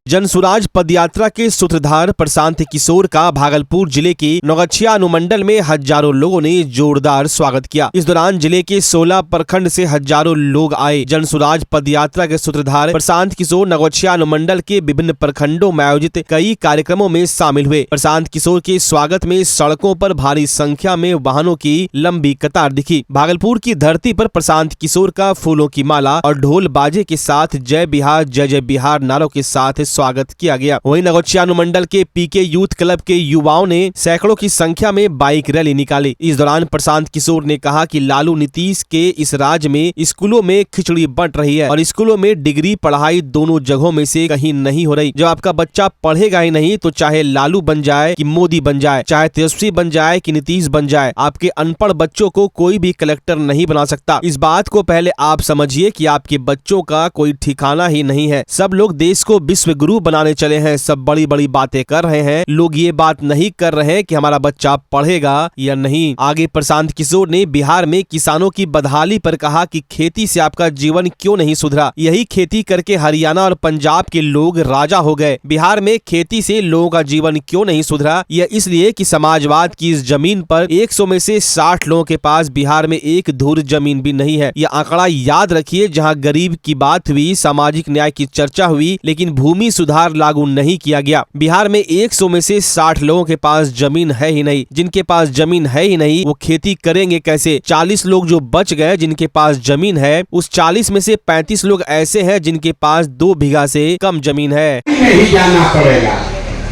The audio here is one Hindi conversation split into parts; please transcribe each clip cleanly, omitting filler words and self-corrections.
जन सुराज पदयात्रा के सूत्रधार प्रशांत किशोर का भागलपुर जिले के नौगछिया अनुमंडल में हजारों लोगों ने जोरदार स्वागत किया। इस दौरान जिले के 16 प्रखंड से हजारों लोग आए। जन सुराज पदयात्रा के सूत्रधार प्रशांत किशोर नौगछिया अनुमंडल के विभिन्न प्रखंडों में आयोजित कई कार्यक्रमों में शामिल हुए। प्रशांत किशोर के स्वागत में सड़कों पर भारी संख्या में वाहनों की लंबी कतार दिखी। भागलपुर की धरती पर प्रशांत किशोर का फूलों की माला और ढोल बाजे के साथ जय बिहार जय जय बिहार नारों के साथ स्वागत किया गया। वहीं नौगछिया अनुमंडल के पीके यूथ क्लब के युवाओं ने सैकड़ों की संख्या में बाइक रैली निकाली। इस दौरान प्रशांत किशोर ने कहा कि लालू नीतीश के इस राज्य में स्कूलों में खिचड़ी बंट रही है और स्कूलों में डिग्री पढ़ाई दोनों जगहों में से कहीं नहीं हो रही। जब आपका बच्चा पढ़ेगा ही नहीं तो चाहे लालू बन जाए कि मोदी बन जाए, चाहे तेजस्वी बन जाए कि नीतीश बन जाए, आपके अनपढ़ बच्चों को कोई भी कलेक्टर नहीं बना सकता। इस बात को पहले आप समझिए कि आपके बच्चों का कोई ठिकाना ही नहीं है। सब लोग देश को विश्व गुरु बनाने चले हैं, सब बड़ी बड़ी बातें कर रहे हैं। लोग ये बात नहीं कर रहे हैं कि हमारा बच्चा पढ़ेगा या नहीं। आगे प्रशांत किशोर ने बिहार में किसानों की बदहाली पर कहा कि खेती से आपका जीवन क्यों नहीं सुधरा। यही खेती करके हरियाणा और पंजाब के लोग राजा हो गए। बिहार में खेती से लोगों का जीवन क्यों नहीं सुधरा? यह इसलिए कि समाजवाद की इस जमीन पर 100 में से 60 लोगों के पास बिहार में एक धुर जमीन भी नहीं है। यह आंकड़ा याद रखिए। जहां गरीब की बात हुई, सामाजिक न्याय की चर्चा हुई, लेकिन भूमि सुधार लागू नहीं किया गया। बिहार में 100 में से 60 लोगों के पास जमीन है ही नहीं। जिनके पास जमीन है ही नहीं वो खेती करेंगे कैसे? 40 लोग जो बच गए जिनके पास जमीन है, उस 40 में से 35 लोग ऐसे हैं जिनके पास 2 बीघा से कम जमीन है। नहीं जाना पड़ेगा।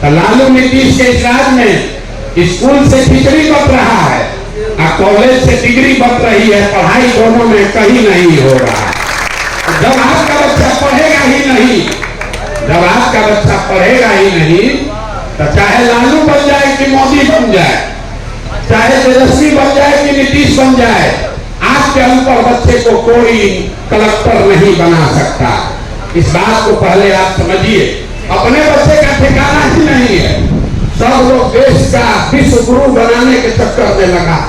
तो लालू नीतीश के राज में स्कूल से खिचड़ी बच रहा है और कॉलेज से डिग्री बच रही है। पढ़ाई दोनों में कहीं नहीं हो रहा है। जब आपका बच्चा पढ़ेगा ही नहीं, जब आपका बच्चा पढ़ेगा ही नहीं तो चाहे लालू बन जाए कि मोदी बन जाए, चाहे तेजस्वी बन जाए कि नीतीश बन जाए, आपके अनपढ़ बच्चे को कोई कलेक्टर नहीं बना सकता। इस बात को पहले आप समझिए। अपने बच्चे का ठिकाना ही नहीं है। सब लोग देश का विश्व गुरु बनाने के चक्कर में लगा।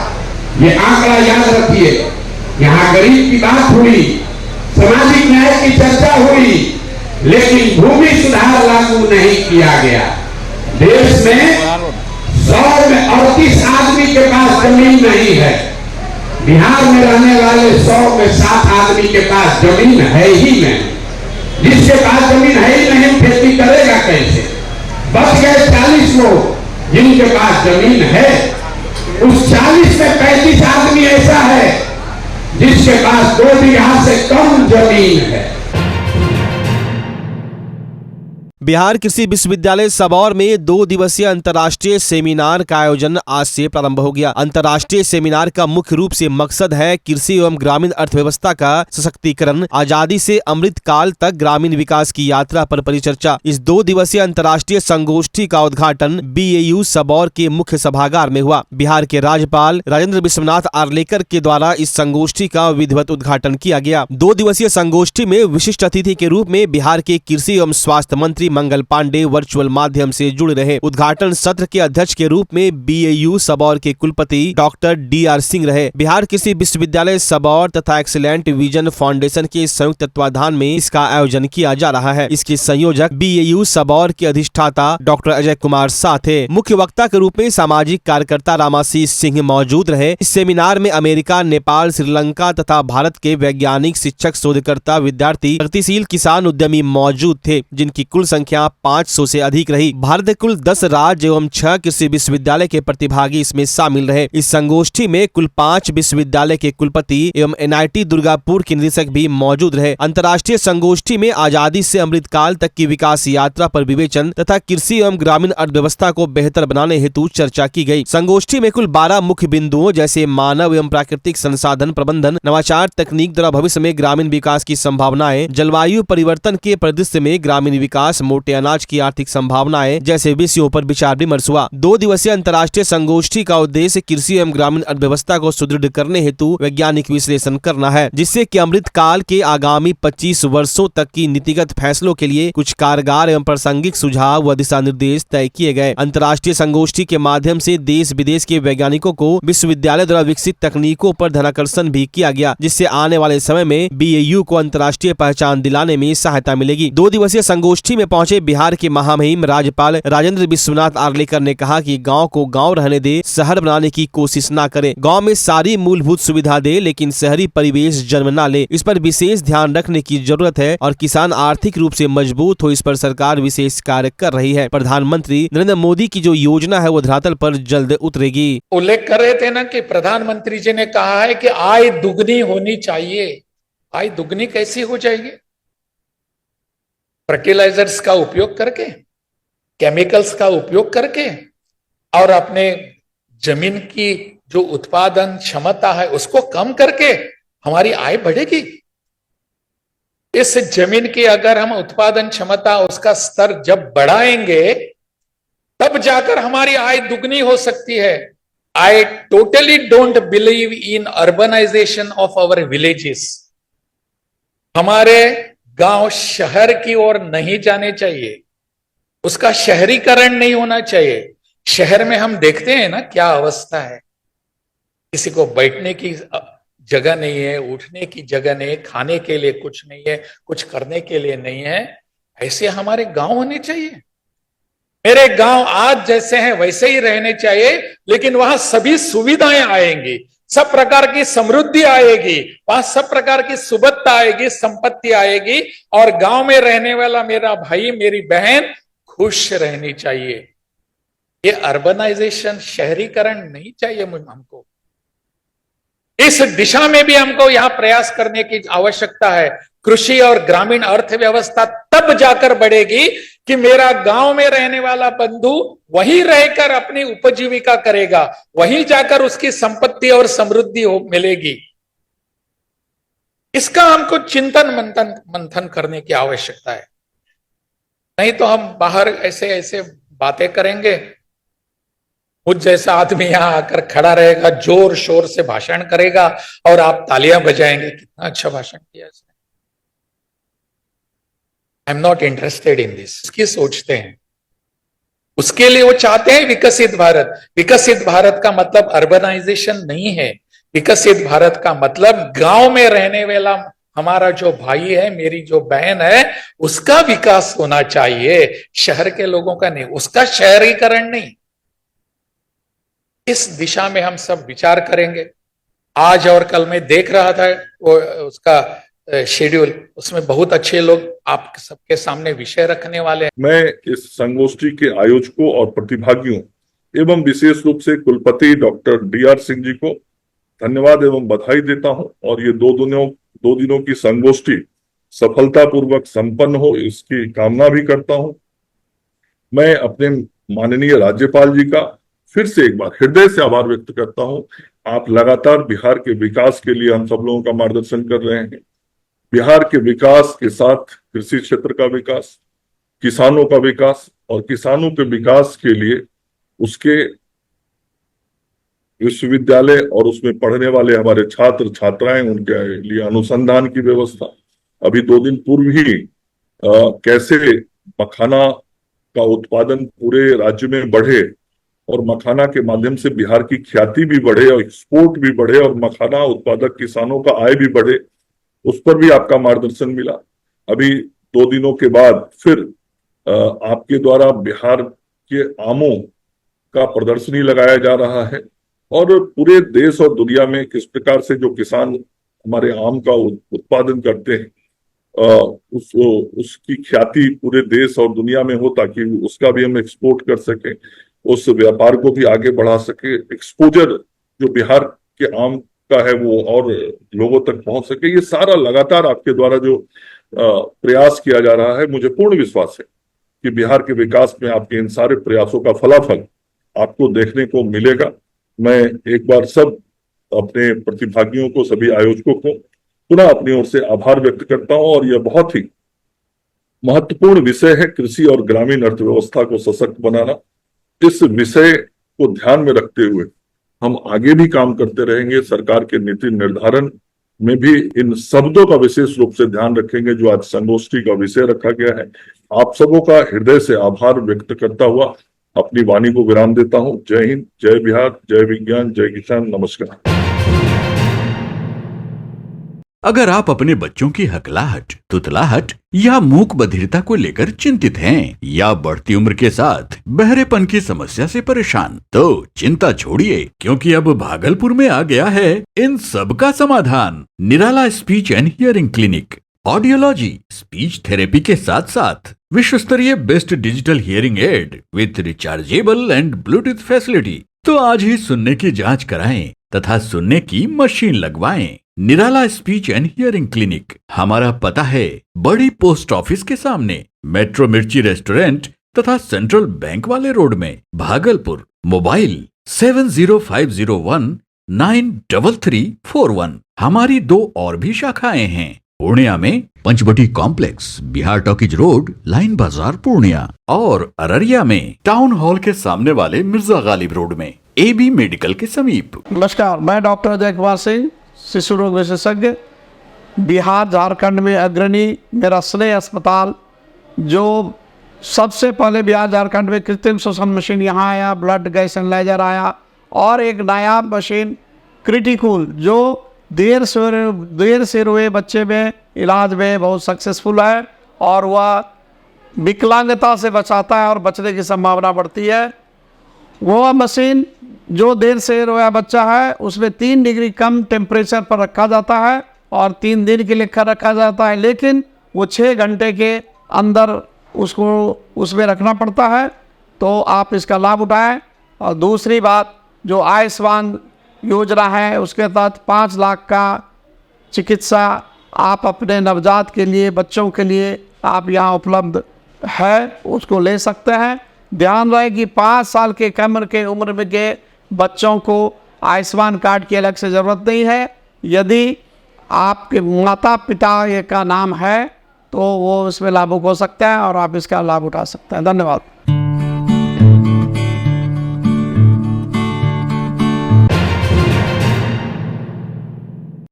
ये आंकड़ा याद रखिए। यहाँ गरीब की बात हुई, सामाजिक न्याय की चर्चा हुई, लेकिन भूमि सुधार लागू नहीं किया गया। देश में 100 में 38 आदमी के पास जमीन नहीं है। बिहार में रहने वाले 100 में 7 आदमी के पास जमीन है ही नहीं। जिसके पास जमीन है ही नहीं खेती करेगा कैसे? बच गए 40 लोग जिनके पास जमीन है। उस 40 में 35 आदमी ऐसा है जिसके पास 2 बीघा से कम जमीन है। बिहार कृषि विश्वविद्यालय सबौर में 2 दिवसीय अंतर्राष्ट्रीय सेमिनार का आयोजन आज से प्रारंभ हो गया। अंतर्राष्ट्रीय सेमिनार का मुख्य रूप से मकसद है कृषि एवं ग्रामीण अर्थव्यवस्था का सशक्तिकरण, आजादी से अमृत काल तक ग्रामीण विकास की यात्रा पर परिचर्चा। इस 2 दिवसीय अंतर्राष्ट्रीय संगोष्ठी का उद्घाटन BAU सबौर के मुख्य सभागार में हुआ। बिहार के राज्यपाल राजेंद्र विश्वनाथ आर्लेकर के द्वारा इस संगोष्ठी का विधिवत उद्घाटन किया गया। 2 दिवसीय संगोष्ठी में विशिष्ट अतिथि के रूप में बिहार के कृषि एवं स्वास्थ्य मंत्री मंगल पांडे वर्चुअल माध्यम से जुड़े रहे। उद्घाटन सत्र के अध्यक्ष के रूप में BAU सबौर के कुलपति डॉक्टर DR सिंह रहे। बिहार कृषि विश्वविद्यालय सबौर तथा एक्सीलेंट विजन फाउंडेशन के संयुक्त तत्वाधान में इसका आयोजन किया जा रहा है। इसके संयोजक BAU सबौर के अधिष्ठाता डॉक्टर अजय कुमार शाह थे। मुख्य वक्ता के रूप में सामाजिक कार्यकर्ता रामाशीष सिंह मौजूद रहे। इस सेमिनार में अमेरिका, नेपाल, श्रीलंका तथा भारत के वैज्ञानिक, शिक्षक, शोधकर्ता, विद्यार्थी, प्रगतिशील किसान, उद्यमी मौजूद थे, जिनकी कुल संख्या 500 से अधिक रही। भारत के कुल 10 राज्य एवं 6 कृषि विश्वविद्यालय के प्रतिभागी इसमें शामिल रहे। इस संगोष्ठी में कुल 5 विश्वविद्यालय के कुलपति एवं NIT दुर्गापुर के निदेशक भी मौजूद रहे। अंतर्राष्ट्रीय संगोष्ठी में आजादी से अमृत काल तक की विकास यात्रा पर विवेचन तथा कृषि एवं ग्रामीण अर्थव्यवस्था को बेहतर बनाने हेतु चर्चा की गई। संगोष्ठी में कुल 12 मुख्य बिंदुओं जैसे मानव एवं प्राकृतिक संसाधन प्रबंधन, नवाचार तकनीक द्वारा भविष्य में ग्रामीण विकास की संभावनाएं, जलवायु परिवर्तन के परिदृश्य में ग्रामीण विकास, मोटे अनाज की आर्थिक संभावनाएं जैसे विषयों पर विचार विमर्श हुआ। 2 दिवसीय अंतर्राष्ट्रीय संगोष्ठी का उद्देश्य कृषि एवं ग्रामीण अर्थव्यवस्था को सुदृढ़ करने हेतु वैज्ञानिक विश्लेषण करना है, जिससे कि अमृत काल के आगामी 25 वर्षों तक की नीतिगत फैसलों के लिए कुछ कारगर एवं प्रासंगिक सुझाव व दिशा निर्देश तय किए गए। अंतर्राष्ट्रीय संगोष्ठी के माध्यम से देश विदेश के वैज्ञानिकों को विश्वविद्यालय द्वारा विकसित तकनीकों पर ध्यानाकर्षण भी किया गया, जिससे आने वाले समय में BAU को अंतर्राष्ट्रीय पहचान दिलाने में सहायता मिलेगी। 2 दिवसीय संगोष्ठी में पहुंचे बिहार के महामहिम राज्यपाल राजेंद्र विश्वनाथ आर्लेकर ने कहा कि गांव को गांव रहने दे, शहर बनाने की कोशिश ना करें। गांव में सारी मूलभूत सुविधा दे लेकिन शहरी परिवेश जन्म ना ले। इस पर विशेष ध्यान रखने की जरूरत है और किसान आर्थिक रूप से मजबूत हो, इस पर सरकार विशेष कार्य कर रही है। प्रधानमंत्री नरेंद्र मोदी की जो योजना है वो धरातल पर जल्द उतरेगी। उल्लेख कर रहे थे ना कि प्रधानमंत्री जी ने कहा है कि आय दुगनी होनी चाहिए। आय दुगनी कैसी हो जाएगी? फर्टिलाइजर्स का उपयोग करके, केमिकल्स का उपयोग करके और अपने जमीन की जो उत्पादन क्षमता है उसको कम करके हमारी आय बढ़ेगी। इस जमीन की अगर हम उत्पादन क्षमता उसका स्तर जब बढ़ाएंगे तब जाकर हमारी आय दुगनी हो सकती है। I totally don't believe in urbanization of our villages. हमारे गांव शहर की ओर नहीं जाने चाहिए, उसका शहरीकरण नहीं होना चाहिए। शहर में हम देखते हैं ना क्या अवस्था है, किसी को बैठने की जगह नहीं है, उठने की जगह नहीं है, खाने के लिए कुछ नहीं है, कुछ करने के लिए नहीं है। ऐसे हमारे गांव होने चाहिए। मेरे गांव आज जैसे हैं वैसे ही रहने चाहिए, लेकिन वहां सभी सुविधाएं आएंगी, सब प्रकार की समृद्धि आएगी, वहां सब प्रकार की सुबत्ता आएगी, संपत्ति आएगी और गांव में रहने वाला मेरा भाई मेरी बहन खुश रहनी चाहिए। ये अर्बनाइजेशन, शहरीकरण नहीं चाहिए हमको। इस दिशा में भी हमको यहां प्रयास करने की आवश्यकता है। कृषि और ग्रामीण अर्थव्यवस्था तब जाकर बढ़ेगी कि मेरा गांव में रहने वाला बंधु वहीं रहकर अपनी उपजीविका करेगा, वहीं जाकर उसकी संपत्ति और समृद्धि मिलेगी। इसका हमको चिंतन मंथन करने की आवश्यकता है। नहीं तो हम बाहर ऐसे ऐसे बातें करेंगे, मुझ जैसा आदमी यहां आकर खड़ा रहेगा, जोर शोर से भाषण करेगा और आप तालियां बजाएंगे, कितना अच्छा भाषण किया इसने। I am not interested in this. उसकी सोचते हैं, उसके लिए वो चाहते हैं विकसित भारत। विकसित भारत का मतलब अर्बनाइजेशन नहीं है। विकसित भारत का मतलब गांव में रहने वाला हमारा जो भाई है, मेरी जो बहन है, उसका विकास होना चाहिए, शहर के लोगों का नहीं, उसका शहरीकरण नहीं। इस दिशा में हम सब विचार करेंगे। आज और कल मैं देख रहा था वो उसका शेड्यूल, उसमें बहुत अच्छे लोग आप सबके सामने विषय रखने वाले हैं। मैं इस संगोष्ठी के आयोजकों और प्रतिभागियों एवं विशेष रूप से कुलपति डॉक्टर DR सिंह जी को धन्यवाद एवं बधाई देता हूं और ये दो दिनों की संगोष्ठी सफलतापूर्वक संपन्न हो, इसकी कामना भी करता हूं। मैं अपने माननीय राज्यपाल जी का फिर से एक बार हृदय से आभार व्यक्त करता हूं। आप लगातार बिहार के विकास के लिए हम सब लोगों का मार्गदर्शन कर रहे हैं। बिहार के विकास के साथ कृषि क्षेत्र का विकास, किसानों का विकास और किसानों के विकास के लिए उसके विश्वविद्यालय और उसमें पढ़ने वाले हमारे छात्र छात्राएं, उनके लिए अनुसंधान की व्यवस्था। अभी 2 दिन पूर्व ही कैसे मखाना का उत्पादन पूरे राज्य में बढ़े और मखाना के माध्यम से बिहार की ख्याति भी बढ़े और एक्सपोर्ट भी बढ़े और मखाना उत्पादक किसानों का आय भी बढ़े, उस पर भी आपका मार्गदर्शन मिला। अभी 2 दिनों के बाद फिर आपके द्वारा बिहार के आमों का प्रदर्शनी लगाया जा रहा है और पूरे देश और दुनिया में किस प्रकार से जो किसान हमारे आम का उत्पादन करते हैं उसकी ख्याति पूरे देश और दुनिया में हो, ताकि उसका भी हम एक्सपोर्ट कर सकें, उस व्यापार को भी आगे बढ़ा सके, एक्सपोजर जो बिहार के आम का है वो और लोगों तक पहुंच सके। ये सारा लगातार आपके द्वारा जो प्रयास किया जा रहा है, मुझे पूर्ण विश्वास है कि बिहार के विकास में आपके इन सारे प्रयासों का फलाफल आपको देखने को मिलेगा। मैं एक बार सब अपने प्रतिभागियों को, सभी आयोजकों को पुनः अपनी ओर से आभार व्यक्त करता हूं और यह बहुत ही महत्वपूर्ण विषय है, कृषि और ग्रामीण अर्थव्यवस्था को सशक्त बनाना। इस विषय को ध्यान में रखते हुए हम आगे भी काम करते रहेंगे। सरकार के नीति निर्धारण में भी इन शब्दों का विशेष रूप से ध्यान रखेंगे जो आज संगोष्ठी का विषय रखा गया है। आप सबों का हृदय से आभार व्यक्त करता हुआ अपनी वाणी को विराम देता हूं। जय हिंद, जय बिहार, जय विज्ञान, जय किसान। नमस्कार। अगर आप अपने बच्चों की हकलाहट, तुतलाहट या मूक बधिरता को लेकर चिंतित हैं या बढ़ती उम्र के साथ बहरेपन की समस्या से परेशान, तो चिंता छोड़िए, क्योंकि अब भागलपुर में आ गया है इन सब का समाधान। Nirala speech and hearing clinic. Audiology, speech therapy के साथ साथ विश्व स्तरीय best digital hearing aid with rechargeable and Bluetooth facility. तो आज ही सुनने की जांच कराएं तथा सुनने की मशीन लगवाएं। निराला स्पीच एंड हियरिंग क्लिनिक। हमारा पता है बड़ी पोस्ट ऑफिस के सामने, मेट्रो मिर्ची रेस्टोरेंट तथा सेंट्रल बैंक वाले रोड में, भागलपुर। मोबाइल 7050193341। हमारी 2 और भी शाखाएं हैं, पूर्णिया में Panchavati complex, Bihar talkies road, Line Bazar, Purnia, और अररिया में टाउन हॉल के सामने वाले मिर्जा गालिब रोड में, AB मेडिकल के समीप। नमस्कार, मैं डॉक्टर अजय कुमार सिंह, शिशु रोग विशेषज्ञ, बिहार झारखंड में अग्रणी। मेरा स्नेह अस्पताल जो सबसे पहले बिहार झारखंड में कृत्रिम श्वसन मशीन यहाँ आया, ब्लड गैस एनालाइजर आया, और एक नया मशीन क्रिटिकल जो देर से रोए बच्चे में इलाज में बहुत सक्सेसफुल है, और वह विकलांगता से बचाता है और बचने की संभावना बढ़ती है। वो मशीन जो देर से रोया बच्चा है उसमें 3 डिग्री कम टेम्परेचर पर रखा जाता है और 3 दिन के लिए रखा जाता है, लेकिन वो 6 घंटे के अंदर उसको उसमें रखना पड़ता है। तो आप इसका लाभ उठाएं। और दूसरी बात, जो आयुष्मान योजना है उसके तहत 5 लाख का चिकित्सा आप अपने नवजात के लिए, बच्चों के लिए आप यहाँ उपलब्ध है, उसको ले सकते हैं। ध्यान रहे कि 5 साल के कम के उम्र में के बच्चों को आयुष्मान कार्ड की अलग से ज़रूरत नहीं है। यदि आपके माता पिता का नाम है तो वो इसमें लाभुक हो सकता है और आप इसका लाभ उठा सकते हैं। धन्यवाद।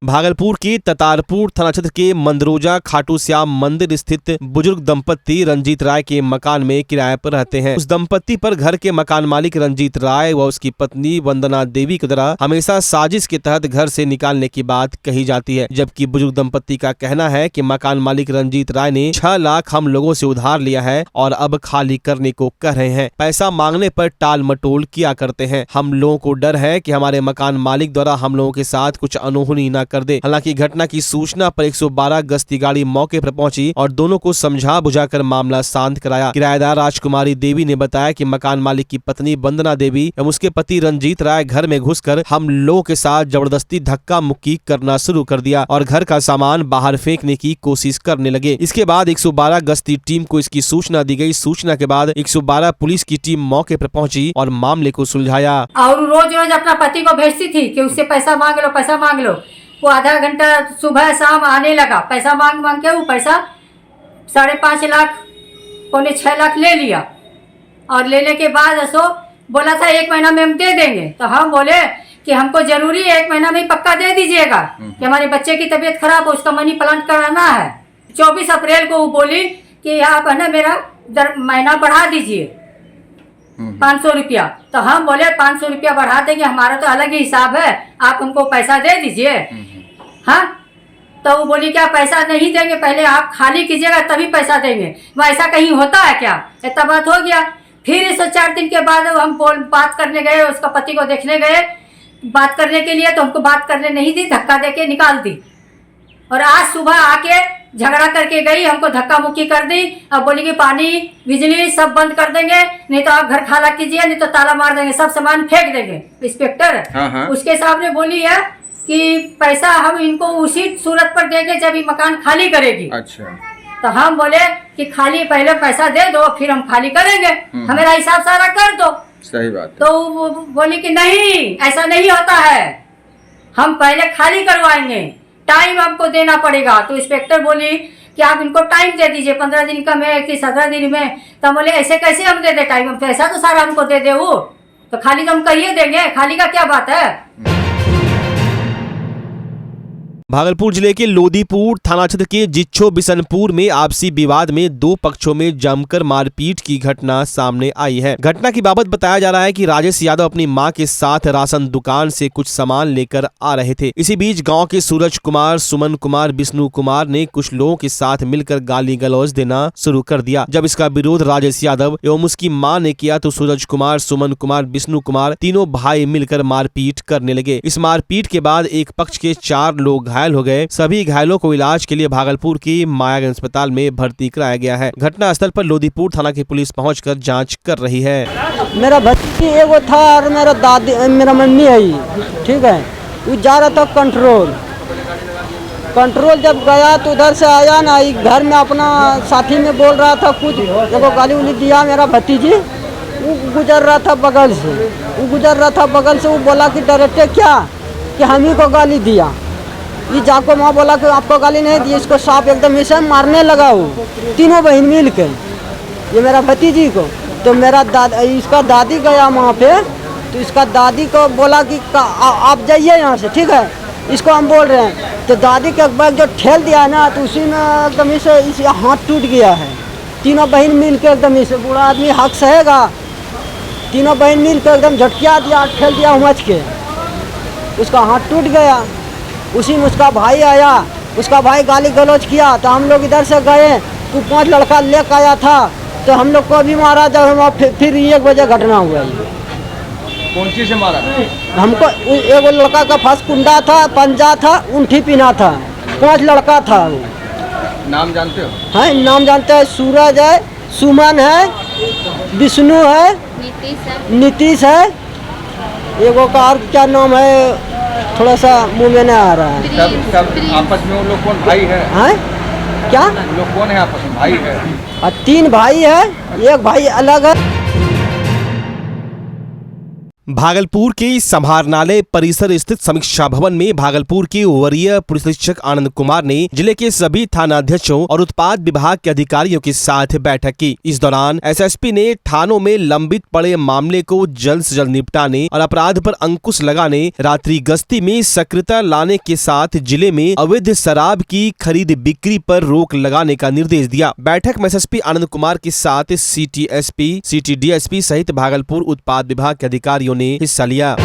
भागलपुर के ततारपुर थाना क्षेत्र के मंदरोजा खाटू श्याम मंदिर स्थित बुजुर्ग दंपत्ति रंजीत राय के मकान में किराए पर रहते हैं। उस दंपत्ति पर घर के मकान मालिक रंजीत राय व उसकी पत्नी वंदना देवी के द्वारा हमेशा साजिश के तहत घर से निकालने की बात कही जाती है, जबकि बुजुर्ग दंपत्ति का कहना है कि मकान मालिक रंजीत राय ने 6 लाख हम लोगों से उधार लिया है और अब खाली करने को कह रहे हैं। पैसा मांगने पर टाल मटोल किया करते हैं। हम लोगों को डर है कि हमारे मकान मालिक द्वारा हम लोगों के साथ कुछ अनहोनी न कर दे। हालांकि घटना की सूचना पर 112 गश्ती गाड़ी मौके पर पहुंची और दोनों को समझा बुझाकर मामला शांत कराया। किराएदार राजकुमारी देवी ने बताया कि मकान मालिक की पत्नी वंदना देवी एवं उसके पति रंजीत राय घर में घुसकर हम लोगों के साथ जबरदस्ती धक्का मुक्की करना शुरू कर दिया और घर का सामान बाहर फेंकने की कोशिश करने लगे। इसके बाद 112 गश्ती टीम को इसकी सूचना दी गई। सूचना के बाद 112 पुलिस की टीम मौके पर पहुंची और मामले को सुलझाया। और रोज रोज अपना पति को भेजती थी कि उससे पैसा मांग लो, पैसा मांग लो। वो आधा घंटा सुबह शाम आने लगा, पैसा मांग मांग के वो पैसा 5.5 लाख, 6 लाख ले लिया। और लेने के बाद असो बोला था 1 महीना में हम दे देंगे। तो हम बोले कि हमको जरूरी है 1 महीना में पक्का दे दीजिएगा कि हमारे बच्चे की तबीयत खराब हो, उसका मनी प्लांट कराना है। 24 अप्रैल को वो बोली कि आप है ना मेरा महीना बढ़ा दीजिए 500 रुपया। तो हम बोले 500 रुपया बढ़ा देंगे, हमारा तो अलग ही हिसाब है, आप हमको पैसा दे दीजिए। हाँ, तो वो बोली क्या पैसा नहीं देंगे, पहले आप खाली कीजिएगा तभी पैसा देंगे। वह ऐसा कहीं होता है क्या? इतना बात हो गया। फिर इस 4 दिन के बाद हम बात करने गए, उसका पति को देखने गए बात करने के लिए, तो हमको बात करने नहीं दी, धक्का देके निकाल दी। और आज सुबह आके झगड़ा करके गई, हमको धक्का मुक्की कर दी। अब बोली कि पानी बिजली सब बंद कर देंगे, नहीं तो आप घर खाला कीजिए, नहीं तो ताला मार देंगे, सब सामान फेंक देंगे। इंस्पेक्टर उसके सामने बोली है कि पैसा हम इनको उसी सूरत पर देंगे जब ये मकान खाली करेगी। अच्छा। तो हम बोले कि खाली पहले पैसा दे दो फिर हम खाली करेंगे, हमारा हिसाब सारा कर दो। सही बात है। तो वो बोली कि नहीं ऐसा नहीं होता है, हम पहले खाली करवाएंगे, टाइम हमको देना पड़ेगा। तो इंस्पेक्टर बोली कि आप इनको टाइम दे दीजिए 15 दिन का में कि 17 दिन में। तो बोले ऐसे कैसे हम दे दे टाइम, हम पैसा तो सारा हमको दे दे वो, तो खाली तो हम कहिए देंगे, खाली का क्या बात है। भागलपुर जिले के लोदीपुर थाना क्षेत्र के जिच्छो बिशनपुर में आपसी विवाद में दो पक्षों में जमकर मारपीट की घटना सामने आई है। घटना की बाबत बताया जा रहा है कि राजेश यादव अपनी मां के साथ राशन दुकान से कुछ सामान लेकर आ रहे थे। इसी बीच गांव के सूरज कुमार, सुमन कुमार, विष्णु कुमार ने कुछ लोगों के साथ मिलकर गाली गलौज देना शुरू कर दिया। जब इसका विरोध राजेश यादव एवं उसकी मां ने किया तो सूरज कुमार, सुमन कुमार, विष्णु कुमार तीनों भाई मिलकर मारपीट करने लगे। इस मारपीट के बाद एक पक्ष के 4 लोग घायल हो गए। सभी घायलों को इलाज के लिए भागलपुर की मायागंज अस्पताल में भर्ती कराया गया है। घटना स्थल पर लोदीपुर थाना की पुलिस पहुंचकर जांच कर रही है। मेरा भतीजी एगो था और मेरा दादी, मेरा मम्मी है ये, ठीक है। वो जा रहा था कंट्रोल जब गया तो उधर से आया ना, घर में अपना साथी में बोल रहा था कुछ, देखो गाली उली दिया। मेरा भतीजी वो गुजर रहा था बगल से, वो बोला कि डायरेक्टर क्या कि हम ही को गाली दिया। ये जाको माँ बोला कि आपको गाली नहीं दी, इसको सांप एकदम इसे मारने लगा। वो तीनों बहन मिल के ये मेरा भतीजी को, तो मेरा इसका दादी गया वहाँ पे, तो इसका दादी को बोला कि आप जाइए यहाँ से, ठीक है। इसको हम बोल रहे हैं तो दादी के बैग जो ठेल दिया है ना, तो उसी में एकदम इसे हाथ टूट गया है। तीनों बहन मिल के एकदम इसे, बूढ़ा आदमी हक सहेगा, तीनों बहन मिल के एकदम झटकिया दिया, ठेल दिया उमच के, उसका हाथ टूट गया। उसी में उसका भाई आया, उसका भाई गाली गलौज किया, तो हम लोग इधर से गए तो 5 लड़का लेकर आया था, तो हम लोग को भी मारा। जब हम फिर 1 बजे घटना हुआ। कौन चीज से मारा? हमको एगो लड़का का फंस कुंडा था, पंजा था, उंठी पीना था। 5 लड़का था। नाम जानते हो? हाँ, नाम जानते हैं। सूरज है, सुमन है, विष्णु है, नीतीश है, एगो का और क्या नाम है, थोड़ा सा मुंह में नहीं आ रहा है। सब आपस में वो लोग कौन भाई है? हाँ, क्या वो लोग कौन है आपस में? भाई है? 3 भाई है, एक भाई अलग है। भागलपुर के समाहरणालय परिसर स्थित समीक्षा भवन में भागलपुर के वरीय पुलिस अधीक्षक आनंद कुमार ने जिले के सभी थानाध्यक्षों और उत्पाद विभाग के अधिकारियों के साथ बैठक की। इस दौरान एसएसपी ने थानों में लंबित पड़े मामले को जल्द से जल्द निपटाने और अपराध पर अंकुश लगाने, रात्रि गश्ती में सक्रियता लाने के साथ जिले में अवैध शराब की खरीद बिक्री पर रोक लगाने का निर्देश दिया। बैठक में एसएसपी आनंद कुमार के साथ सिटी एसपी, सिटी डीएसपी सहित भागलपुर उत्पाद विभाग के अधिकारियों ने हिस्सा लिया।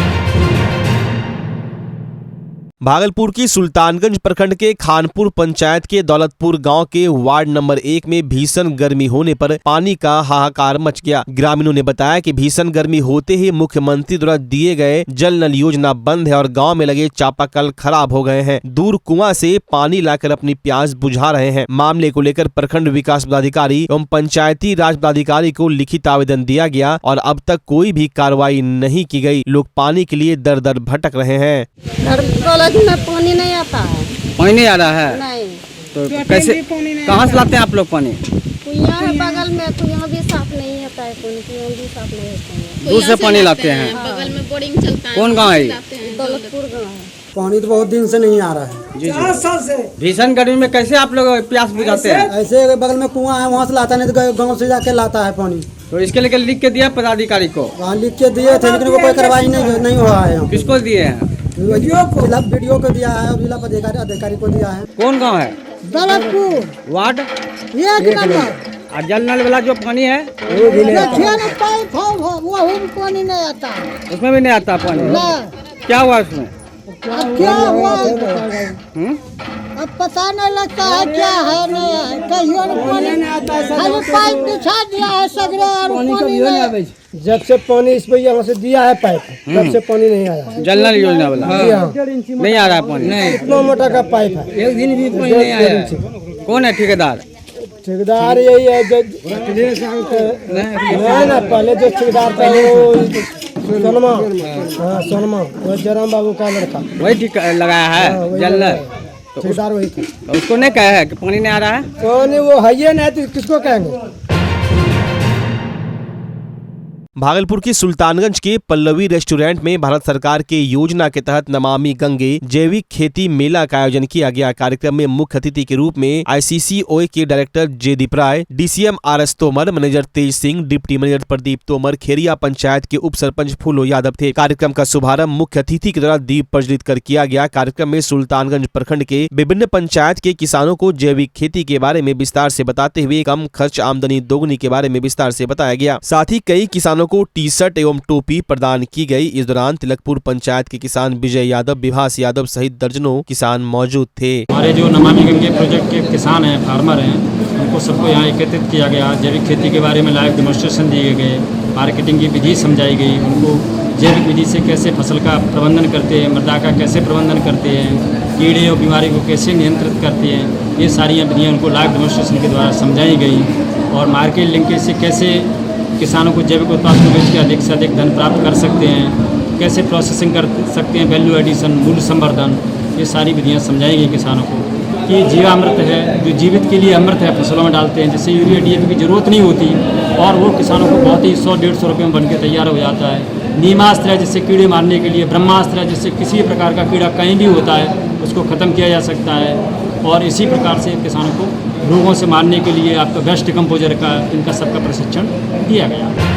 भागलपुर की सुल्तानगंज प्रखंड के खानपुर पंचायत के दौलतपुर गांव के वार्ड नंबर 1 में भीषण गर्मी होने पर पानी का हाहाकार मच गया। ग्रामीणों ने बताया कि भीषण गर्मी होते ही मुख्यमंत्री द्वारा दिए गए जल नल योजना बंद है और गांव में लगे चापाकल खराब हो गए हैं। दूर कुआं से पानी लाकर अपनी प्यास बुझा रहे हैं। मामले को लेकर प्रखंड विकास पदाधिकारी एवं पंचायती राज पदाधिकारी को लिखित आवेदन दिया गया और अब तक कोई भी कार्रवाई नहीं की गई। लोग पानी के लिए दर दर भटक रहे हैं। में पानी नहीं आता है। पानी नहीं आ रहा है? नहीं। तो कैसे, कहाँ से लाते हैं आप लोग पानी? कुआं है बगल में, कुआं भी साफ नहीं होता है, कुआं भी साफ नहीं होता है। दूर से पानी लाते हैं? बगल में बोरिंग चलता है। कौन गाँव है? दौलतपुर गाँव है। पानी तो बहुत दिन से नहीं आ रहा है। जी जी। भीषण गर्मी में कैसे आप लोग प्यास बुझाते हैं? ऐसे बगल में कुआं है, वहाँ से लाता, नहीं तो गाँव से जाके लाता है पानी। तो इसके लेकर लिख के दिया पदाधिकारी को? वहाँ लिख के दिए थे, लेकिन वो कोई कार्रवाई नहीं हुआ है। किसको दिए हैं? वीडियो को दिया है, जिला अधिकारी को दिया है। कौन गाँव है? Daulatpur ward 1 number. और जल नल वाला जो पानी है पाइप वो पानी नहीं आता है, उसमें भी नहीं आता पानी। क्या हुआ उसमें? अब क्या हुआ अब पता नहीं लगता है क्या है नहीं है। कहियो पानी नहीं आता है, खाली पाइप बिछा दिया है सगरे और पानी नहीं। जब से पानी इस पर यहाँ से दिया है पाइप, तब से पानी नहीं आया। जल नल योजना वाला नहीं आ रहा है पानी? इतना मोटा का पाइप है, एक दिन भी पानी नहीं आया। कौन है ठेकेदार? ठेकेदार यही है जो ना, पहले जो ठेकेदार था वो सोनमा, वो जयराम बाबू का लड़का, वही ठीक लगाया है जल नल। ठेकेदार वही था। उसको नहीं कहा है कि पानी नहीं आ रहा है? पानी वो है ही नहीं, तो किसको कहेंगे। भागलपुर के सुल्तानगंज के पल्लवी रेस्टोरेंट में भारत सरकार के योजना के तहत नमामि गंगे जैविक खेती मेला का आयोजन किया गया। कार्यक्रम में मुख्य अतिथि के रूप में ICCOA के डायरेक्टर जयदीप राय, DCM RS तोमर, मैनेजर तेज सिंह, डिप्टी मैनेजर प्रदीप तोमर, खेरिया पंचायत के उप सरपंच फूलो यादव थे। कार्यक्रम का शुभारंभ मुख्य अतिथि के द्वारा दीप प्रज्वलित कर किया गया। कार्यक्रम में सुल्तानगंज प्रखंड के विभिन्न पंचायत के किसानों को जैविक खेती के बारे में विस्तार से बताते हुए कम खर्च आमदनी दोगुनी के बारे में विस्तार से बताया गया। साथ ही कई किसानों को टी शर्ट एवं टोपी प्रदान की गई। इस दौरान तिलकपुर पंचायत के किसान विजय यादव, विभास यादव सहित दर्जनों किसान मौजूद थे। हमारे जो नमामि गंगे प्रोजेक्ट के किसान हैं, फार्मर हैं, उनको सबको यहाँ एकत्रित किया गया। जैविक खेती के बारे में लाइव डेमोन्स्ट्रेशन दिए गए, मार्केटिंग की विधि समझाई गई, उनको जैविक विधि से कैसे फसल का प्रबंधन करते हैं, मृदा का कैसे प्रबंधन करते हैं, कीड़े और बीमारी को कैसे नियंत्रित करते हैं, ये सारी विधियाँ उनको लाइव डेमोन्स्ट्रेशन के द्वारा समझाई गई। और मार्केट लिंकेज से कैसे किसानों को जैविक उत्पाद को बेच के अधिक से अधिक धन प्राप्त कर सकते हैं, कैसे प्रोसेसिंग कर सकते हैं, वैल्यू एडिशन, मूल्य संवर्धन, ये सारी विधियाँ समझाई गई किसानों को। कि जीवामृत है, जो जीवित के लिए अमृत है, फसलों में डालते हैं, जिससे यूरिया DAP की जरूरत नहीं होती और वो किसानों को बहुत ही 100-150 रुपये में बन के तैयार हो जाता है। नीमास्त्र है, जिससे कीड़े मारने के लिए, ब्रह्मास्त्र है, जिससे किसी भी प्रकार का कीड़ा कहीं भी होता है उसको ख़त्म किया जा सकता है। और इसी प्रकार से किसानों को रोगों से मारने के लिए आपका बेस्ट कंपोजर का, इनका सबका प्रशिक्षण दिया गया।